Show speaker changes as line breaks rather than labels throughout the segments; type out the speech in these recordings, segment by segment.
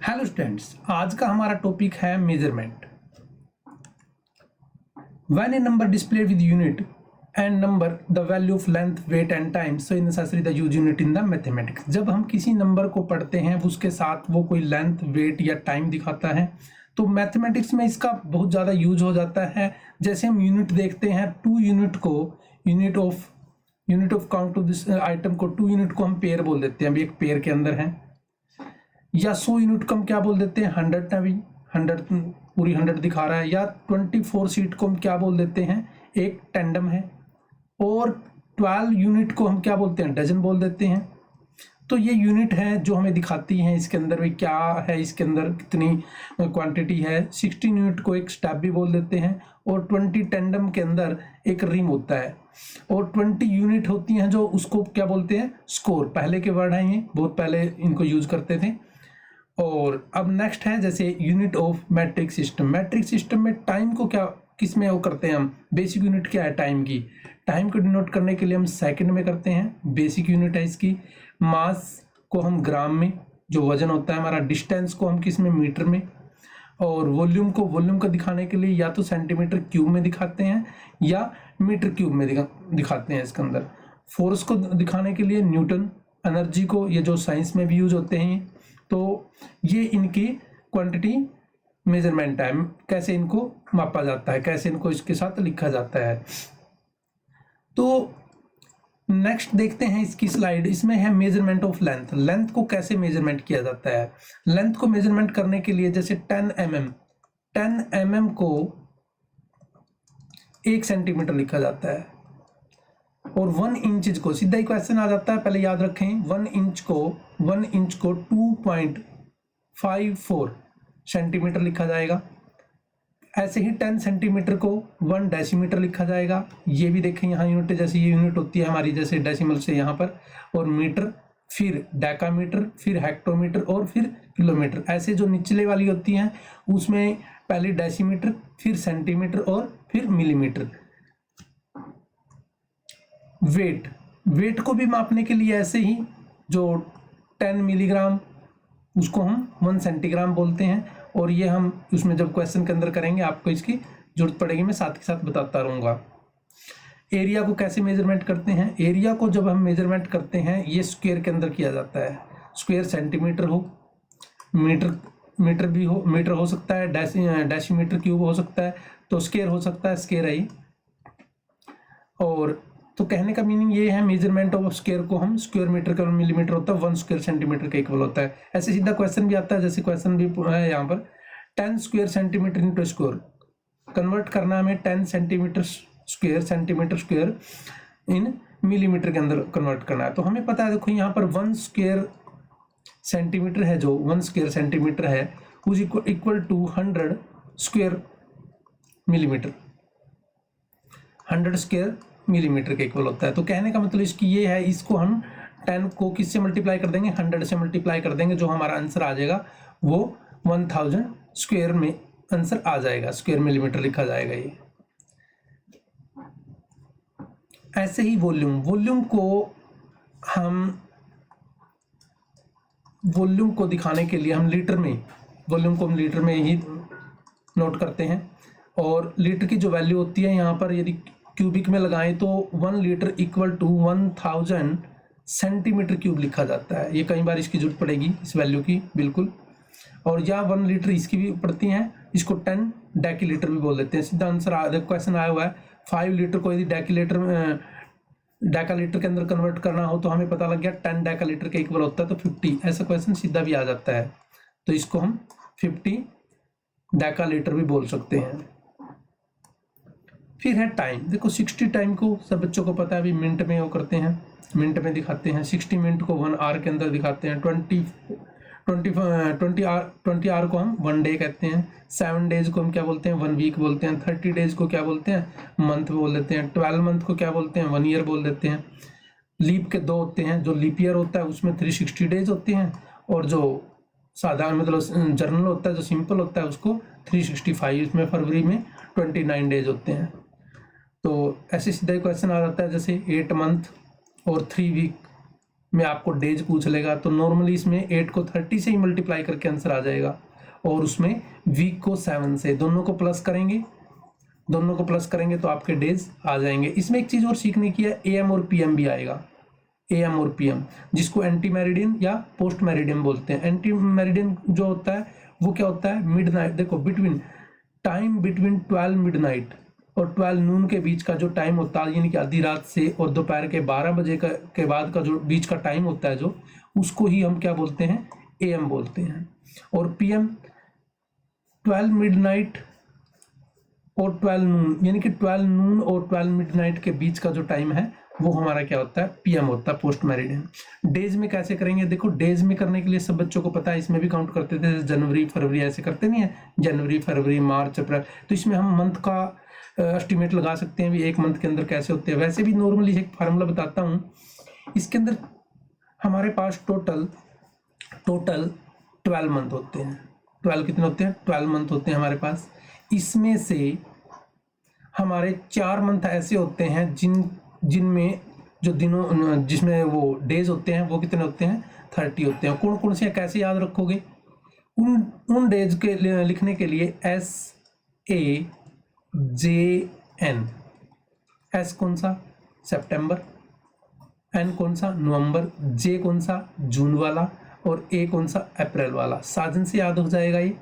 Hello students, आज का हमारा टॉपिक है measurement. When A number displayed with unit and number the value of length wait and time so in necessary the use unit in the mathematics. जब हम किसी number को पढ़ते हैं उसके साथ वो कोई लेंथ वेट या टाइम दिखाता है तो मैथमेटिक्स में इसका बहुत ज़्यादा यूज हो जाता है। जैसे हम यूनिट देखते हैं, 2 यूनिट को unit of count of this item को 2 यूनिट को हम पेयर बोल देते हैं, अभी एक पेयर के अंदर है। या 100 यूनिट को हम क्या बोल देते हैं, 100 ना भी 100 पूरी 100 दिखा रहा है। या 24 सीट को हम क्या बोल देते हैं, एक टेंडम है। और 12 यूनिट को हम क्या बोलते हैं, डजन बोल देते हैं। तो ये यूनिट है जो हमें दिखाती हैं इसके अंदर भी क्या है, इसके अंदर कितनी क्वांटिटी है। 16 यूनिट को एक स्टेप भी बोल देते हैं। और 20 टेंडम के अंदर एक रिम होता है। और 20 यूनिट होती हैं जो उसको क्या बोलते हैं, स्कोर। पहले के वर्ड हैं ये, बहुत पहले इनको यूज करते थे। और अब नेक्स्ट है जैसे unit of matric system. Matric system में टाइम को क्या किस में वो करते हैं हम, बेसिक यूनिट क्या है टाइम की। टाइम को डिनोट करने के लिए हम सेकंड में करते हैं, बेसिक यूनिट है इसकी। मास को हम ग्राम में, जो वजन होता है हमारा। डिस्टेंस को हम किस में, मीटर में। और वॉल्यूम को दिखाने के लिए या तो सेंटीमीटर क्यूब में दिखाते हैं या मीटर क्यूब में दिखाते हैं इसके अंदर। फोर्स को दिखाने के लिए न्यूटन। एनर्जी को, ये जो साइंस में भी यूज होते हैं, तो ये इनकी क्वांटिटी मेजरमेंट है। कैसे इनको मापा जाता है, कैसे इनको इसके साथ लिखा जाता है। तो नेक्स्ट देखते हैं इसकी स्लाइड। इसमें है मेजरमेंट ऑफ लेंथ। लेंथ को कैसे मेजरमेंट किया जाता है। लेंथ को मेजरमेंट करने के लिए जैसे 10 mm को 1 सेंटीमीटर लिखा जाता है। और 1 इंच को, सीधा ही क्वेश्चन आ जाता है, पहले याद रखें। 1 इंच को 2.54 सेंटीमीटर लिखा जाएगा। ऐसे ही 10 सेंटीमीटर को 1 डेसीमीटर लिखा जाएगा। ये भी देखें यहाँ यूनिट, जैसे ये यूनिट होती है हमारी, जैसे डेसिमल से यहाँ पर। और मीटर, फिर डेकामीटर, फिर हेक्टोमीटर और फिर किलोमीटर। ऐसे जो निचले वाली होती हैं उसमें पहले डेसीमीटर, फिर सेंटीमीटर और फिर मिलीमीटर। वेट को भी मापने के लिए ऐसे ही, जो 10 मिलीग्राम उसको हम 1 सेंटीग्राम बोलते हैं। और ये हम उसमें जब क्वेश्चन के अंदर करेंगे आपको इसकी जरूरत पड़ेगी, मैं साथ के साथ बताता रहूँगा। एरिया को कैसे मेजरमेंट करते हैं। एरिया को जब हम मेजरमेंट करते हैं ये स्क्वायर के अंदर किया जाता है। स्क्वायर सेंटीमीटर हो, मीटर भी हो, मीटर हो सकता है, डेसीमीटर क्यूब हो सकता है, तो स्क्वायर हो सकता है, स्क्वायर है ये। और तो कहने का मीनिंग ये है, मेजरमेंट ऑफ स्क्वायर को हम स्क्वायर मीटर का मिलीमीटर होता है, 1 स्क्वायर सेंटीमीटर के इक्वल होता है। ऐसे सीधा क्वेश्चन भी आता है, जैसे क्वेश्चन भी है यहाँ पर, 10 square centimetre into square. Convert करना है हमें 10 सेंटीमीटर स्क्वायर इन मिलीमीटर के अंदर कन्वर्ट करना है। तो हमें पता है, देखो यहाँ पर 1 स्क्वायर सेंटीमीटर है, जो 1 स्क्वायर सेंटीमीटर है उस equal to 100 square millimetre. 100 square millimetre के इक्वल होता है। तो कहने का मतलब इसकी ये है, इसको हम 10 को किससे मल्टीप्लाई कर देंगे, 100 से मल्टीप्लाई कर देंगे। जो हमारा आंसर आ जाएगा वो 1000 स्क्वायर में आंसर आ जाएगा, स्क्वायर मिलीमीटर लिखा जाएगा ये। ऐसे ही वॉल्यूम को दिखाने के लिए हम वॉल्यूम को हम लीटर में ही नोट करते हैं। और लीटर की जो वैल्यू होती है यहाँ पर, यदि क्यूबिक में लगाएं तो 1 litre equal to 1000 centimetre cube लिखा जाता है। ये कई बार इसकी जरूरत पड़ेगी इस वैल्यू की, बिल्कुल। और या 1 लीटर इसकी भी पड़ती हैं, इसको 10 डेसीलीटर भी बोल देते हैं। सीधा आंसर क्वेश्चन आया हुआ है, 5 लीटर को यदि डेकालीटर के अंदर कन्वर्ट करना हो तो हमें पता लग गया 10 डेकालीटर के इक्वल होता है, तो 50। ऐसा क्वेश्चन सीधा भी आ जाता है, तो इसको हम 50 डेकालीटर भी बोल सकते हैं। फिर है टाइम। देखो 60 टाइम को सब बच्चों को पता है, अभी मिनट में वो करते हैं, मिनट में दिखाते हैं। 60 मिनट को 1 आवर के अंदर दिखाते हैं। 20 आवर को हम 1 डे कहते हैं। 7 डेज को हम क्या बोलते हैं, 1 वीक बोलते हैं। 30 डेज को क्या बोलते हैं, मंथ बोल देते हैं। 12 मंथ को क्या बोलते हैं, 1 ईयर बोल देते हैं। लीप के 2 होते हैं, जो लीप ईयर होता है उसमें 360 डेज होते हैं। और जो साधारण मतलब जर्नल होता है, जो सिंपल होता है, उसको 365, इसमें फरवरी में 29 डेज होते हैं। तो ऐसे सीधा ही क्वेश्चन आ जाता है, जैसे 8 मंथ और 3 वीक में आपको डेज पूछ लेगा तो नॉर्मली इसमें 8 को 30 से ही मल्टीप्लाई करके आंसर आ जाएगा, और उसमें वीक को 7 से, दोनों को प्लस करेंगे तो आपके डेज आ जाएंगे। इसमें एक चीज़ और सीखने की है, AM और PM भी आएगा, AM और PM, जिसको एंटी मेरिडियन या पोस्ट मेरिडियन बोलते हैं। एंटी मेरिडियन जो होता है वो क्या होता है, मिडनाइट, देखो बिटवीन 12 मिडनाइट और 12 नून के बीच का जो टाइम होता है, यानी कि आधी रात से और दोपहर के 12 बजे के बाद का जो बीच का टाइम होता है जो, उसको ही हम क्या बोलते हैं, AM बोलते हैं। और PM 12 मिडनाइट और 12 नून, यानी कि 12 नून और 12 मिडनाइट के बीच का जो टाइम है वो हमारा क्या होता है, PM होता है, पोस्ट मेरिडियन। डेज में कैसे करेंगे, देखो डेज में करने के लिए सब बच्चों को पता है, इसमें भी काउंट करते थे, जनवरी फरवरी ऐसे करते नहीं है, जनवरी फरवरी मार्च अप्रैल, तो इसमें हम मंथ का एस्टिमेट लगा सकते हैं भी एक मंथ के अंदर कैसे होते हैं। वैसे भी नॉर्मली एक फार्मूला बताता हूँ, इसके अंदर हमारे पास टोटल 12 मंथ होते हैं। 12 कितने होते हैं, 12 मंथ होते हैं हमारे पास। इसमें से हमारे 4 मंथ ऐसे होते हैं जिनमें जो दिनों, जिसमें वो डेज होते हैं वो कितने होते हैं, 30 होते हैं। कौन कौन से, कैसे याद रखोगे, उन डेज के लिखने के लिए SAJN, S कौन सा, सितंबर, N कौन सा, नवंबर, J कौन सा, जून वाला, और A कौन सा, अप्रैल वाला। साजन से याद हो जाएगा ये।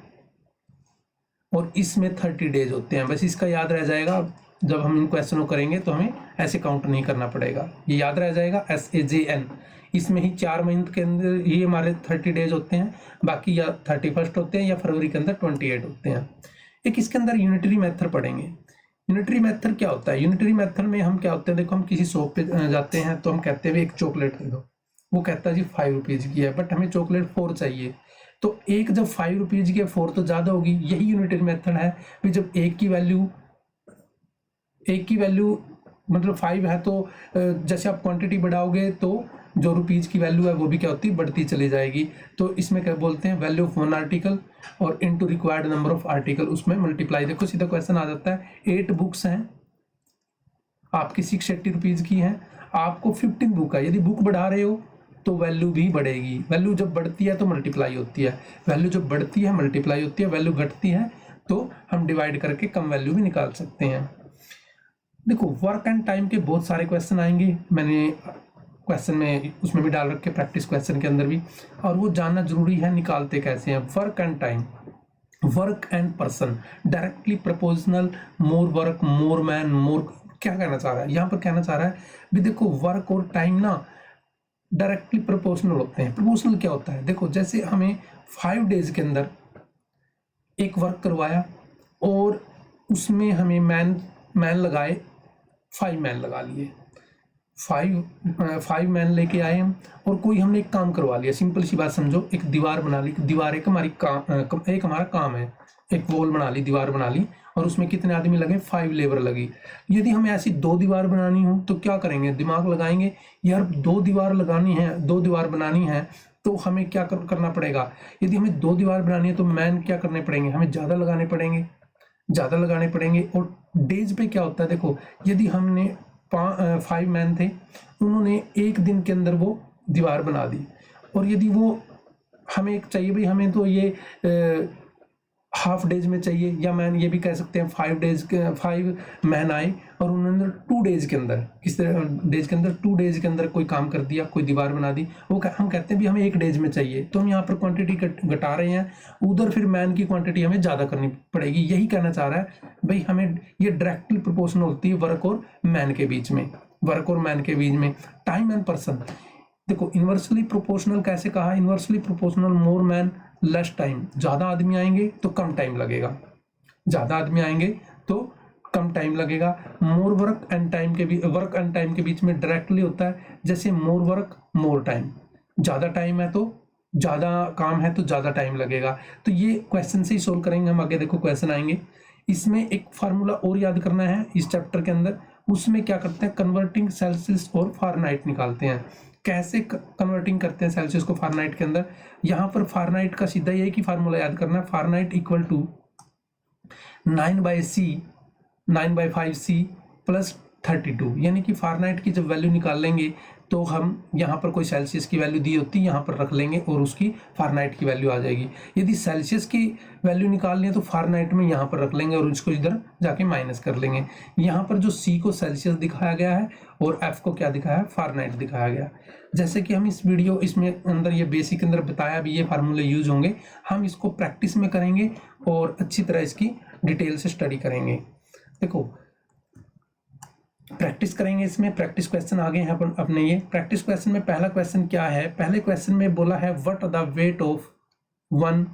और इसमें 30 डेज होते हैं, बस इसका याद रह जाएगा, जब हम इन क्वेश्चनों करेंगे तो हमें ऐसे काउंट नहीं करना पड़ेगा, ये याद रह जाएगा SAJN। इसमें ही 4 मंथ के अंदर ये हमारे 30 डेज होते हैं, बाकी या 31 होते हैं या फरवरी के अंदर 28 होते हैं। एक इसके अंदर यूनिटरी मेथड पढ़ेंगे। यूनिटरी मेथड क्या होता है, यूनिटरी मेथड में हम क्या होते हैं, देखो हम किसी शॉप पे जाते हैं तो हम कहते हैं एक चॉकलेट दे दो, वो कहता है जी 5 रुपीज़ की है, बट हमें चॉकलेट 4 चाहिए, तो एक जब 5 रुपीज़ की है 4 तो ज़्यादा होगी। यही यूनिटरी मेथड है कि जब एक की वैल्यू मतलब 5 है तो जैसे आप क्वांटिटी बढ़ाओगे तो जो रुपीज़ की वैल्यू है वो भी क्या होती है, बढ़ती चली जाएगी। तो इसमें क्या बोलते हैं, वैल्यू ऑफ 1 आर्टिकल और into required number of article, उसमें मल्टीप्लाई। देखो सीधा क्वेश्चन आ जाता है, 8 बुक्स हैं आपकी 680 रुपीज़ की हैं, आपको 15 बुक है, यदि बुक बढ़ा रहे हो तो वैल्यू भी बढ़ेगी। वैल्यू जब बढ़ती है तो मल्टीप्लाई होती है, वैल्यू जब बढ़ती है मल्टीप्लाई होती है, वैल्यू घटती है तो हम डिवाइड करके कम वैल्यू भी निकाल सकते हैं। देखो वर्क एंड टाइम के बहुत सारे क्वेश्चन आएंगे, मैंने क्वेश्चन में उसमें भी डाल रखे, प्रैक्टिस क्वेश्चन के अंदर भी, और वो जानना जरूरी है निकालते कैसे हैं। Work and time, work and person, directly proportional, more work more man more, क्या कहना चाह रहा है यहाँ पर, कहना चाह रहा है भी देखो वर्क और टाइम ना डायरेक्टली प्रोपोर्शनल होते हैं। प्रोपोर्शनल क्या होता है, देखो जैसे हमें 5 डेज के अंदर एक वर्क करवाया और उसमें हमें मैन लगाए, 5 मैन लगा लिए, 5 मैन लेके आए हम, और कोई हमने एक काम करवा लिया। सिंपल सी बात समझो, एक दीवार बना ली, दीवार एक हमारा काम है, एक वॉल बना ली, दीवार बना ली, और उसमें कितने आदमी लगे, 5 लेबर लगी। यदि हमें ऐसी 2 दीवार बनानी हो तो क्या करेंगे, दिमाग लगाएंगे, यार 2 दीवार लगानी है, 2 दीवार बनानी है तो हमें क्या करना पड़ेगा। यदि हमें 2 दीवार बनानी है तो मैन क्या करने पड़ेंगे, हमें ज़्यादा लगाने पड़ेंगे। और डेज पे क्या होता है, देखो यदि हमने 5 मैन थे, उन्होंने एक दिन के अंदर वो दीवार बना दी, और यदि वो हमें एक चाहिए भाई, हमें तो ये हाफ डेज में चाहिए, या मैन ये भी कह सकते हैं 5 मैन आए और उन्होंने 2 डेज के अंदर, किस डेज के अंदर, 2 डेज के अंदर कोई काम कर दिया, कोई दीवार बना दी, वो हम कहते हैं भी हमें 1 डेज में चाहिए, तो हम यहाँ पर क्वांटिटी घटा रहे हैं, उधर फिर मैन की क्वांटिटी हमें ज़्यादा करनी पड़ेगी। यही कहना चाह रहा है भाई, हमें ये डायरेक्टली प्रोपोर्शनल होती है वर्क और मैन के बीच में, टाइम एंड पर्सन। देखो इन्वर्सली प्रोपोर्शनल कैसे कहा, inversely proportional more man less time, ज़्यादा आदमी आएंगे तो कम टाइम लगेगा, मोर वर्क एंड टाइम के बीच में डायरेक्टली होता है, जैसे मोर वर्क मोर टाइम, ज़्यादा टाइम है तो ज़्यादा काम है तो ज़्यादा टाइम लगेगा। तो ये क्वेश्चन से ही सोल्व करेंगे हम, आगे देखो क्वेश्चन आएंगे। इसमें एक फार्मूला और याद करना है इस चैप्टर के अंदर, उसमें क्या करते हैं, कन्वर्टिंग सेल्सियस और फारेनहाइट निकालते हैं। कैसे कन्वर्टिंग करते हैं सेल्सियस को फारेनहाइट के अंदर, यहाँ पर फारेनहाइट का सीधा ये कि फार्मूला याद करना है, फारेनहाइट इक्वल टू 9/5C + 32, यानी कि फारेनहाइट की जब वैल्यू निकाल लेंगे तो हम यहाँ पर कोई सेल्सियस की वैल्यू दी होती है, यहाँ पर रख लेंगे और उसकी फ़ारेनहाइट की वैल्यू आ जाएगी। यदि सेल्सियस की वैल्यू निकालनी है तो फ़ारेनहाइट में यहाँ पर रख लेंगे और उसको इधर जाके माइनस कर लेंगे। यहाँ पर जो C को सेल्सियस दिखाया गया है और F को क्या दिखाया है, फ़ारेनहाइट दिखाया गया। जैसे कि हम इस वीडियो इसमें अंदर ये बेसिक अंदर बताया भी, ये फार्मूले यूज होंगे, हम इसको प्रैक्टिस में करेंगे और अच्छी तरह इसकी डिटेल से स्टडी करेंगे। देखो प्रैक्टिस करेंगे, इसमें प्रैक्टिस क्वेश्चन आ गए हैं अपन अपने। ये प्रैक्टिस क्वेश्चन में पहला क्वेश्चन क्या है, पहले क्वेश्चन में बोला है what the weight of one,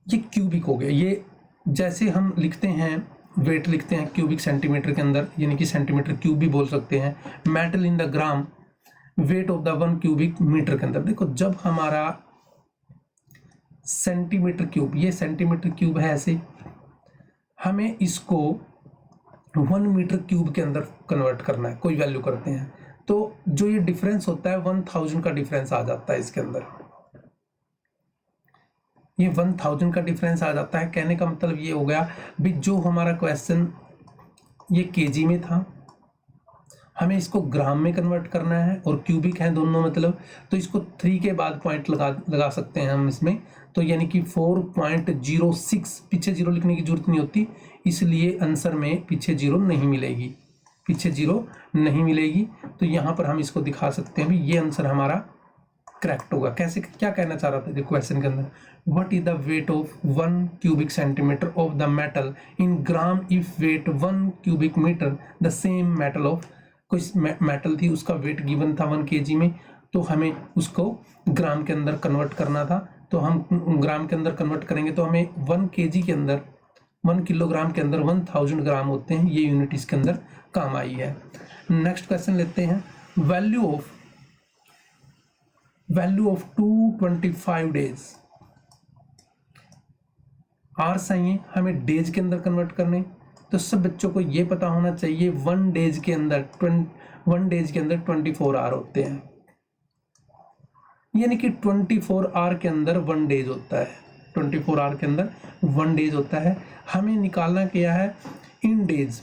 ये क्यूबिक हो गया। ये जैसे हम लिखते हैं वेट लिखते हैं क्यूबिक सेंटीमीटर के अंदर, यानी कि सेंटीमीटर क्यूब भी बोल सकते हैं। Metal in the gram, weight of the 1 cubic metre के अंदर। देखो जब हमारा सेंटीमीटर क्यूब, ये सेंटीमीटर क्यूब है ऐसे, हमें इसको 1 मीटर क्यूब के अंदर कन्वर्ट करना है, कोई वैल्यू करते हैं तो जो ये डिफरेंस होता है 1000 का डिफरेंस आ जाता है इसके अंदर। ये 1000 का डिफरेंस आ जाता है। कहने का मतलब ये हो गया भी जो हमारा क्वेश्चन ये केजी में था, हमें इसको ग्राम में कन्वर्ट करना है और क्यूबिक है दोनों मतलब, तो इसको 3 के बाद पॉइंट लगा सकते हैं हम इसमें। तो यानी कि 4.06, पीछे जीरो लिखने की जरूरत नहीं होती, इसलिए आंसर में पीछे जीरो नहीं मिलेगी, पीछे जीरो नहीं मिलेगी। तो यहाँ पर हम इसको दिखा सकते हैं भी ये आंसर हमारा करेक्ट होगा। कैसे, क्या कहना चाह रहा था क्वेश्चन के अंदर, what is the weight of 1 cubic centimetre of the metal in gram if weight 1 cubic metre the same metal of, कोई मेटल थी उसका वेट गिवन था 1 kg में, तो हमें उसको ग्राम के अंदर कन्वर्ट करना था। तो हम ग्राम के अंदर कन्वर्ट करेंगे तो हमें 1 kg के अंदर, 1 किलोग्राम के अंदर 1000 ग्राम होते हैं। ये यूनिट इसके अंदर काम आई है। नेक्स्ट क्वेश्चन लेते हैं, वैल्यू ऑफ 225 डेज। आवर्स चाहिए हमें डेज के अंदर कन्वर्ट करने, तो सब बच्चों को ये पता होना चाहिए 1 डेज के अंदर 24 आवर होते हैं, यानी कि 24 आवर के अंदर 1 डेज होता है, 24 आवर के अंदर 1 डेज होता है। हमें निकालना क्या है इन डेज,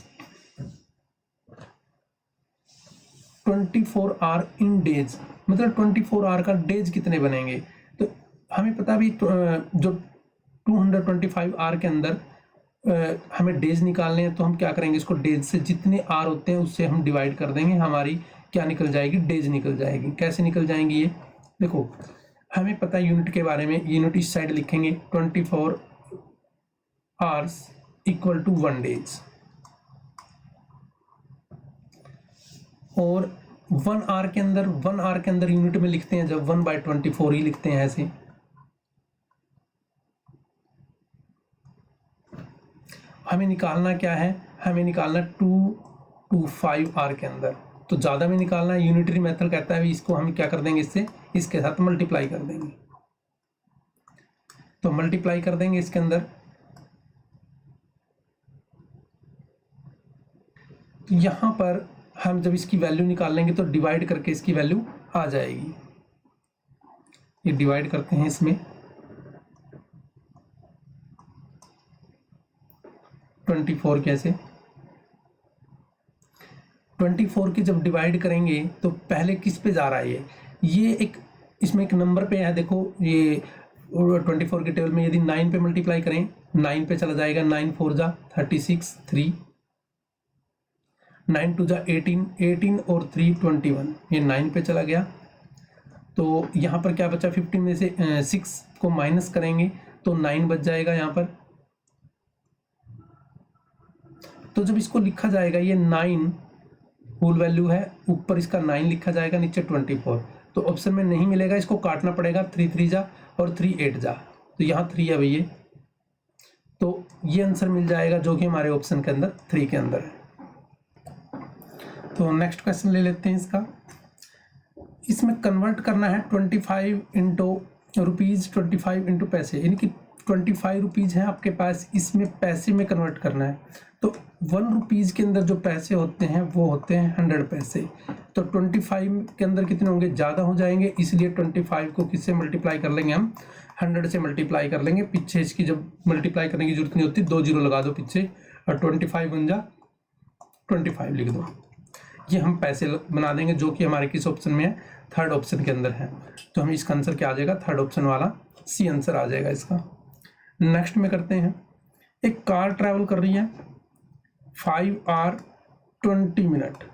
24 आवर इन डेज मतलब 24 आवर का डेज कितने बनेंगे। तो हमें पता भी जो 225 आवर के अंदर हमें डेज निकालने हैं, तो हम क्या करेंगे, इसको डेज से जितने आर होते हैं उससे हम डिवाइड कर देंगे, हमारी क्या निकल जाएगी, डेज निकल जाएगी। कैसे निकल जाएंगी ये देखो, हमें पता है यूनिट के बारे में, यूनिट इस साइड लिखेंगे 24 आवर्स इक्वल टू 1 डेज, और 1 आवर के अंदर यूनिट में लिखते हैं जब 1/24 ही लिखते हैं ऐसे। हमें निकालना क्या है, हमें निकालना 225 आर के अंदर, तो ज़्यादा में निकालना है। यूनिटरी मेथड कहता है इसको हम क्या कर देंगे, इससे इसके साथ मल्टीप्लाई कर देंगे, तो मल्टीप्लाई कर देंगे इसके अंदर। तो यहाँ पर हम जब इसकी वैल्यू निकाल लेंगे तो डिवाइड करके इसकी वैल्यू आ जाएगी। ये डिवाइड करते हैं इसमें 24 कैसे, 24 की जब डिवाइड करेंगे तो पहले किस पे जा रहा है ये एक इसमें एक नंबर पे है। देखो ये 24 के टेबल में यदि 9 पे मल्टीप्लाई करें 9 पे चला जाएगा, 9 4 जा 36, 3 9 2 जा 18, 18 और 3 21, ये 9 पे चला गया। तो यहाँ पर क्या बचा, 15 में से 6 को माइनस करेंगे तो 9 बच जाएगा यहाँ पर। तो जब इसको लिखा जाएगा, ये 9 होल वैल्यू है, ऊपर इसका 9 लिखा जाएगा, नीचे 24, तो ऑप्शन में नहीं मिलेगा, इसको काटना पड़ेगा। 3 3 जा और 3 8 जा, तो यहाँ 3 है भैया, तो ये आंसर मिल जाएगा जो कि हमारे ऑप्शन के अंदर 3 के अंदर है। तो नेक्स्ट क्वेश्चन ले लेते हैं इसका। इसमें कन्वर्ट करना है 25 इंटू रुपीज़, 25 इंटू पैसे, यानी कि 25 रुपीज़ है आपके पास, इसमें पैसे में कन्वर्ट करना है। तो 1 रुपीज़ के अंदर जो पैसे होते हैं वो होते हैं 100 पैसे। तो 25 के अंदर कितने होंगे, ज़्यादा हो जाएंगे, इसलिए 25 को किससे मल्टीप्लाई कर लेंगे हम, 100 से मल्टीप्लाई कर लेंगे। पीछे इसकी जब मल्टीप्लाई करने की जरूरत नहीं होती, 2 जीरो लगा दो पीछे और 25 बन जा 25 लिख दो। ये हम पैसे बना देंगे, जो कि हमारे किस ऑप्शन में है, थर्ड ऑप्शन के अंदर है। तो हम इसका आंसर क्या आ जाएगा, थर्ड ऑप्शन वाला सी आंसर आ जाएगा इसका। नेक्स्ट में करते हैं, एक कार ट्रैवल कर रही है 5 आवर 20 मिनट,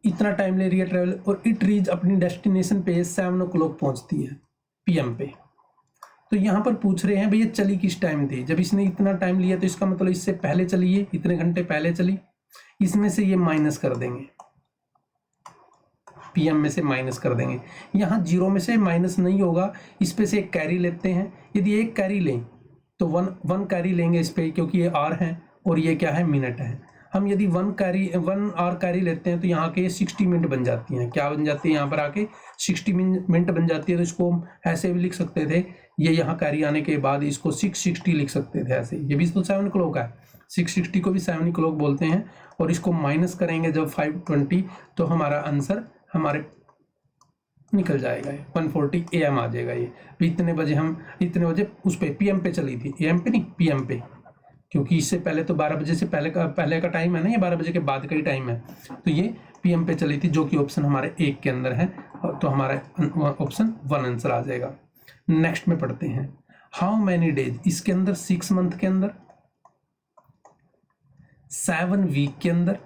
इतना टाइम ले रही है ट्रैवल, और इट रीच अपनी डेस्टिनेशन पे 7 o'clock पहुंचती है PM पे। तो यहाँ पर पूछ रहे हैं भैया चली किस टाइम थी, जब इसने इतना टाइम लिया तो इसका मतलब इससे पहले चली है, इतने घंटे पहले चली, इसमें से ये माइनस कर देंगे, PM में से माइनस कर देंगे। यहाँ 0 में से माइनस नहीं होगा, इस पे से एक कैरी लेते हैं, यदि एक कैरी लें तो वन कैरी लेंगे इस पे, क्योंकि ये आर है और ये क्या है, मिनट है। हम यदि 1 आवर कैरी लेते हैं तो यहाँ के 60 मिनट बन जाती हैं, क्या बन जाती है, यहाँ पर आके 60 मिनट बन जाती है। तो इसको हम ऐसे भी लिख सकते थे, ये यहाँ कैरी आने के बाद इसको 660 लिख सकते थे ऐसे, ये भी तो 7 o'clock है, 660 को भी 7 o'clock बोलते हैं। और इसको माइनस करेंगे जब 520, तो हमारा आंसर हमारे निकल जाएगा, 140 AM आ जाएगा। ये इतने बजे उस पे PM पे चली थी, AM पे नहीं, PM पे, क्योंकि इससे पहले तो 12 बजे से पहले का टाइम है ना, ये 12 बजे के बाद का ही टाइम है। तो ये PM पे चली थी, जो कि ऑप्शन हमारे 1 के अंदर है, तो हमारा ऑप्शन 1 आंसर आ जाएगा। नेक्स्ट में पढ़ते हैं, हाउ मैनी डेज, इसके अंदर 6 मंथ के अंदर, 7 वीक के अंदर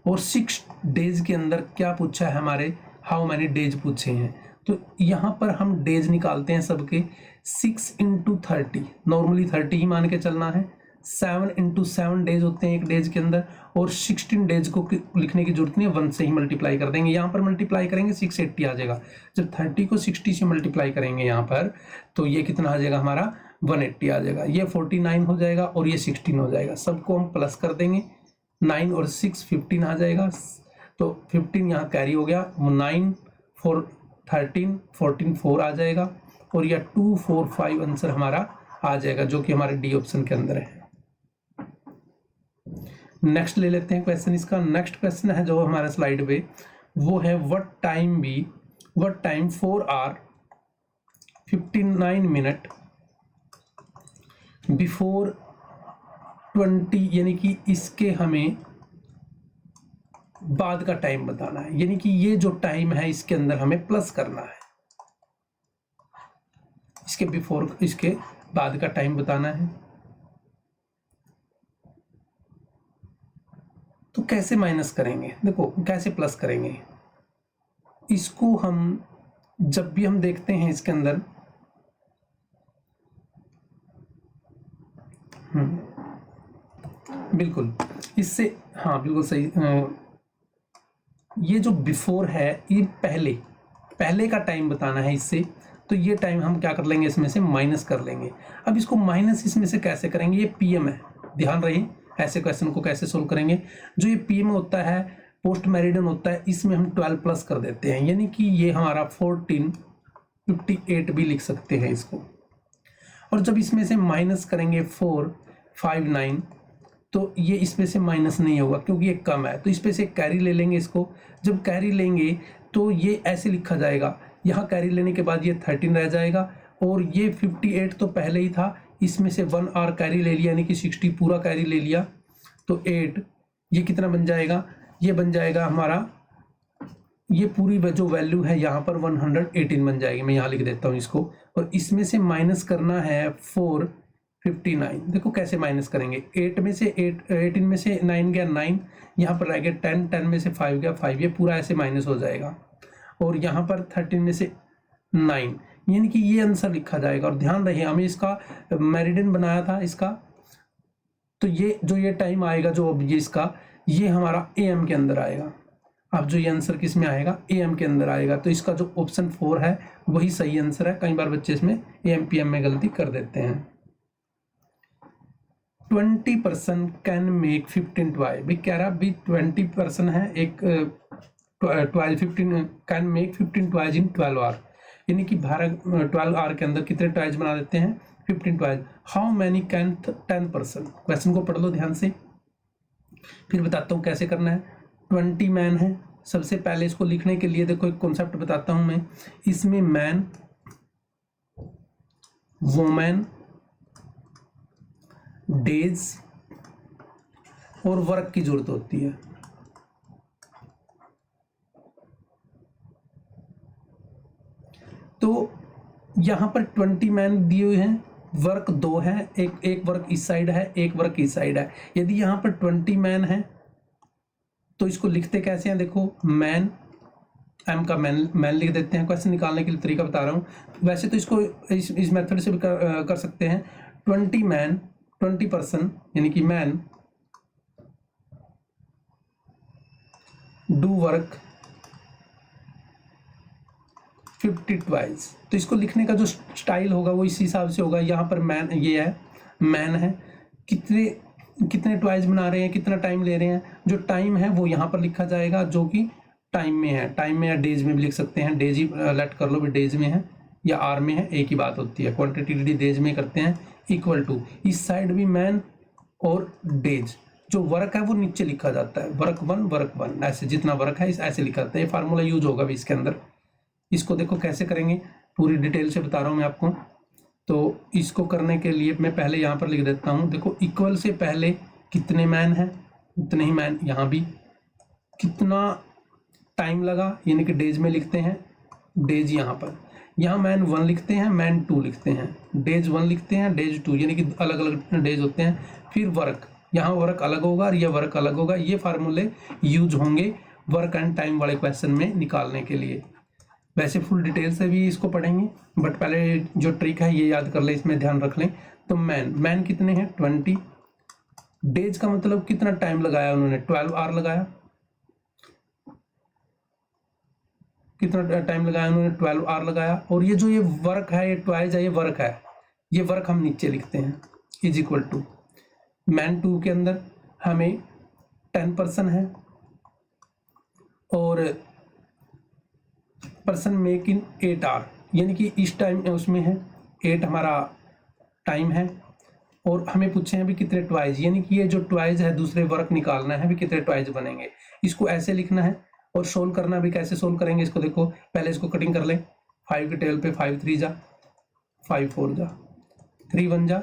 और 6 डेज के अंदर क्या पूछा है हमारे, हाउ मैनी डेज पूछे हैं। तो यहाँ पर हम डेज निकालते हैं सबके, 6 × 30, नॉर्मली 30 ही मान के चलना है, 7 × 7 डेज होते हैं एक डेज के अंदर, और 16 डेज को लिखने की जरूरत नहीं है, 1 से ही मल्टीप्लाई कर देंगे। यहाँ पर मल्टीप्लाई करेंगे 680 आ जाएगा, जब 30 को 60 से मल्टीप्लाई करेंगे यहाँ पर, तो ये कितना आ जाएगा हमारा, 180 आ जाएगा। ये 49 हो जाएगा और ये 16 हो जाएगा, सबको हम प्लस कर देंगे, 9 और 6 15 आ जाएगा, तो 15 यहाँ कैरी हो गया, 9 4 13 14 4 आ जाएगा, और यह 2 4 5 आंसर हमारा आ जाएगा, जो कि हमारे डी ऑप्शन के अंदर है। नेक्स्ट ले लेते हैं क्वेश्चन, इसका नेक्स्ट क्वेश्चन है जो हमारे स्लाइड पे, वो है what time 4 hour 59 minute before 20, यानी कि इसके हमें बाद का टाइम बताना है, यानी कि ये जो टाइम है इसके अंदर हमें प्लस करना है, इसके बिफोर इसके बाद का टाइम बताना है। तो कैसे माइनस करेंगे, देखो कैसे प्लस करेंगे इसको, हम जब भी हम देखते हैं इसके अंदर, बिल्कुल इससे, हाँ बिल्कुल सही, ये जो बिफोर है ये पहले का टाइम बताना है इससे, तो ये टाइम हम क्या कर लेंगे, इसमें से माइनस कर लेंगे। अब इसको माइनस इसमें से कैसे करेंगे, ये PM है, ध्यान रहे ऐसे क्वेश्चन को कैसे सोल्व करेंगे। जो ये PM होता है, पोस्ट मेरिडियन होता है, इसमें हम 12 प्लस कर देते हैं, यानी कि ये हमारा 1458 भी लिख सकते हैं इसको। और जब इसमें से माइनस करेंगे 459, तो ये इसमें से माइनस नहीं होगा क्योंकि ये कम है, तो इस पे से कैरी ले लेंगे इसको। जब कैरी लेंगे तो ये ऐसे लिखा जाएगा, यहाँ कैरी लेने के बाद ये 13 रह जाएगा, और ये 58 तो पहले ही था, इसमें से 1 आवर कैरी ले लिया, यानी कि 60 पूरा कैरी ले लिया, तो 8, ये कितना बन जाएगा, ये बन जाएगा हमारा, ये पूरी जो वैल्यू है यहाँ पर 118 बन जाएगी। मैं यहाँ लिख देता हूँ इसको, और इसमें से माइनस करना है 459। देखो कैसे माइनस करेंगे, 8 में से 18 में से 9 गया 9, यहाँ पर रह गया 10 में से 5 गया 5, ये पूरा ऐसे माइनस हो जाएगा, और यहाँ पर 13 में से 9, यानी कि ये आंसर लिखा जाएगा। और ध्यान रहे हमें इसका मेरिडियन बनाया था इसका, तो ये जो ये टाइम आएगा, जो अब ये इसका, ये हमारा AM के अंदर आएगा। अब जो ये आंसर किस में आएगा, AM के अंदर आएगा, तो इसका जो ऑप्शन 4 है वही सही आंसर है। कई बार बच्चे इसमें AM PM में गलती कर देते हैं। 20% कैन मेक 15 टॉय, भी कह रहा भी 20% है, एक 15 can make 15 toys in 12 hour, यानी कि 12 आवर के अंदर कितने टॉयज बना देते हैं, 15 toys. How many can 10%, question को पढ़ लो ध्यान से, फिर बताता हूँ कैसे करना है। 20 मैन है, सबसे पहले इसको लिखने के लिए देखो एक कॉन्सेप्ट बताता हूं मैं, इसमें मैन, वुमेन, डेज, और वर्क की जरूरत होती है। तो यहां पर 20 मैन दिए हुए हैं, वर्क 2 है, एक वर्क इस साइड है, एक वर्क इस साइड है। यदि यहां पर 20 मैन है तो इसको लिखते कैसे हैं, देखो मैन, एम का मैन लिख देते हैं। क्वेश्चन निकालने के लिए तरीका बता रहा हूं। वैसे तो इसको इस मेथड से भी कर सकते हैं। 20 मैन 20 पर्सन यानी कि मैन डू वर्क 50 ट्वाइस। तो इसको लिखने का जो स्टाइल होगा वो इस हिसाब से होगा। यहाँ पर मैन, ये है मैन है, कितने ट्वाइस बना रहे हैं, कितना टाइम ले रहे हैं। जो टाइम है वो यहाँ पर लिखा जाएगा, जो कि टाइम में है। टाइम में या डेज में भी लिख सकते हैं, डेज ही लेट कर लो भी, डेज में है या आर में है, एक ही बात होती है। क्वांटिटी डेज में करते हैं, इक्वल टू इस साइड भी मैन और डेज। जो वर्क है वो नीचे लिखा जाता है, वर्क वन, ऐसे जितना वर्क है इस ऐसे लिखा जाता है। ये फार्मूला यूज होगा भी इसके अंदर। इसको देखो कैसे करेंगे, पूरी डिटेल से बता रहा हूँ मैं आपको। तो इसको करने के लिए मैं पहले यहाँ पर लिख देता हूँ। देखो इक्वल से पहले कितने मैन है उतने ही मैन, यहाँ भी कितना टाइम लगा यानी कि डेज में लिखते हैं, डेज यहाँ पर। यहाँ मैन 1 लिखते हैं, मैन 2 लिखते हैं, डेज 1 लिखते हैं, डेज 2, यानी कि अलग अलग डेज होते हैं। फिर वर्क, यहाँ वर्क अलग होगा और यह वर्क अलग होगा। ये फार्मूले यूज होंगे वर्क एंड टाइम वाले क्वेश्चन में निकालने के लिए। वैसे फुल डिटेल से भी इसको पढ़ेंगे, बट पहले जो ट्रिक है ये याद कर ले, इसमें ध्यान रख लें। तो मैन कितने हैं 20, डेज का मतलब कितना टाइम लगाया उन्होंने, 12 आवर लगाया। कितना टाइम लगाया उन्होंने, 12 आवर लगाया। और ये जो ये वर्क है, ये ट्वाइस है, ये वर्क है, ये वर्क हम नीचे लिखते हैं, इज इक्वल टू मैन 2 के अंदर हमें 10 पर्सन है और पर्सन मेक इन 8 आवर, यानी कि इस टाइम उसमें है 8 हमारा टाइम है। और हमें पूछे हैं भी कितने ट्वाइस, यानी कि ये जो ट्वाइस है दूसरे वर्क निकालना है भी कितने ट्वाइस बनेंगे। इसको ऐसे लिखना है और सोल्व करना भी कैसे सोल्व करेंगे इसको देखो। पहले इसको कटिंग कर लें, 5 के टेबल पे 5 3 जा, 5 4 जा, 3 1 जा,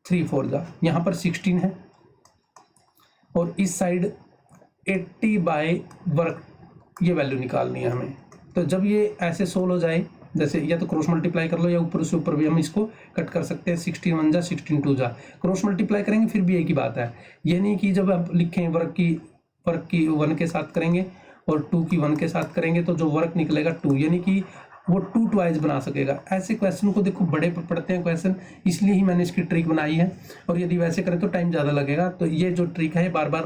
3 4 जा, यहाँ पर 16 है। और इस साइड 80 बाय वर्क, ये वैल्यू निकालनी है हमें। तो जब ये ऐसे सोल्व हो जाए, जैसे या तो क्रॉस मल्टीप्लाई कर लो या ऊपर से ऊपर भी हम इसको कट कर सकते हैं। 16 1 जा, 16 2 जा, क्रॉस मल्टीप्लाई करेंगे फिर भी एक ही बात है। ये नहीं कि जब आप लिखें वर्क की 1 के साथ करेंगे और 2 की 1 के साथ करेंगे तो जो वर्क निकलेगा 2, यानी कि वो 2 ट्वाइस बना सकेगा। ऐसे क्वेश्चन को देखो बड़े पड़ते हैं क्वेश्चन, इसलिए ही मैंने इसकी ट्रिक बनाई है। और यदि वैसे करें तो टाइम ज़्यादा लगेगा। तो ये जो ट्रिक है बार बार